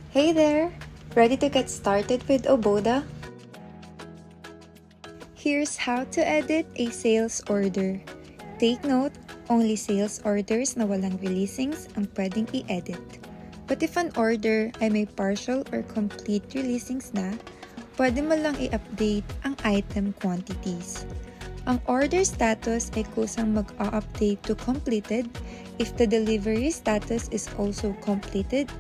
Hey there! Ready to get started with Oboda? Here's how to edit a sales order. Take note, only sales orders na walang releasings ang pwedeng i-edit. But if an order ay may partial or complete releasings na, pwede mo lang i-update ang item quantities. Ang order status ay kusang mag-a-update to completed if the delivery status is also completed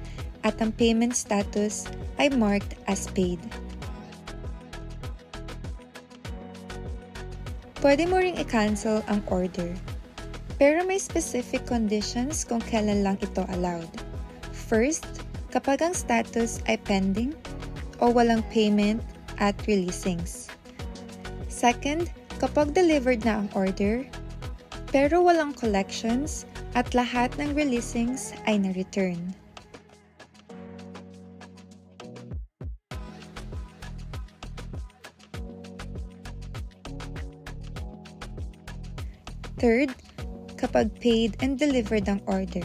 at ang payment status ay marked as paid. Pwede mo ring i-cancel ang order. Pero may specific conditions kung kailan lang ito allowed. First, kapag ang status ay pending o walang payment at releasings. Second, kapag delivered na ang order, pero walang collections at lahat ng releasings ay na-return. Third, kapag paid and delivered ang order,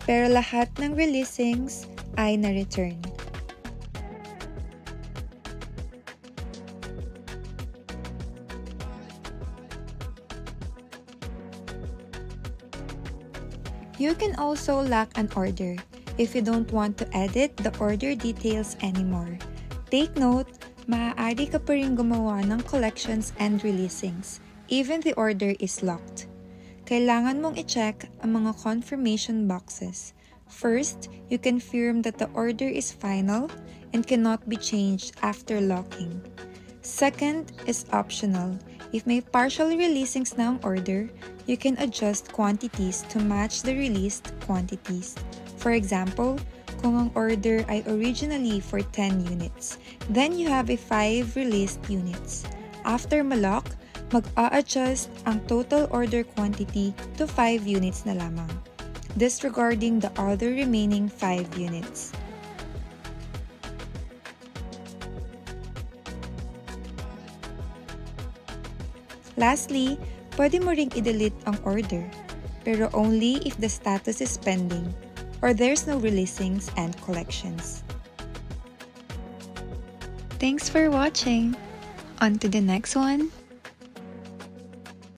pero lahat ng releasings ay na-return. You can also lock an order if you don't want to edit the order details anymore. Take note, maaari ka pa rin gumawa ng collections and releasings, even the order is locked. Kailangan mong i-check ang mga confirmation boxes. First, you confirm that the order is final and cannot be changed after locking. Second is optional. If may partial releasings na ang order, you can adjust quantities to match the released quantities. For example, kung ang order ay originally for 10 units, then you have a 5 released units. After malock, mag-a-adjust ang total order quantity to 5 units na lamang, disregarding the other remaining 5 units. Lastly, pwede mo ring i-delete ang order, pero only if the status is pending or there's no releasings and collections. Thanks for watching! On to the next one!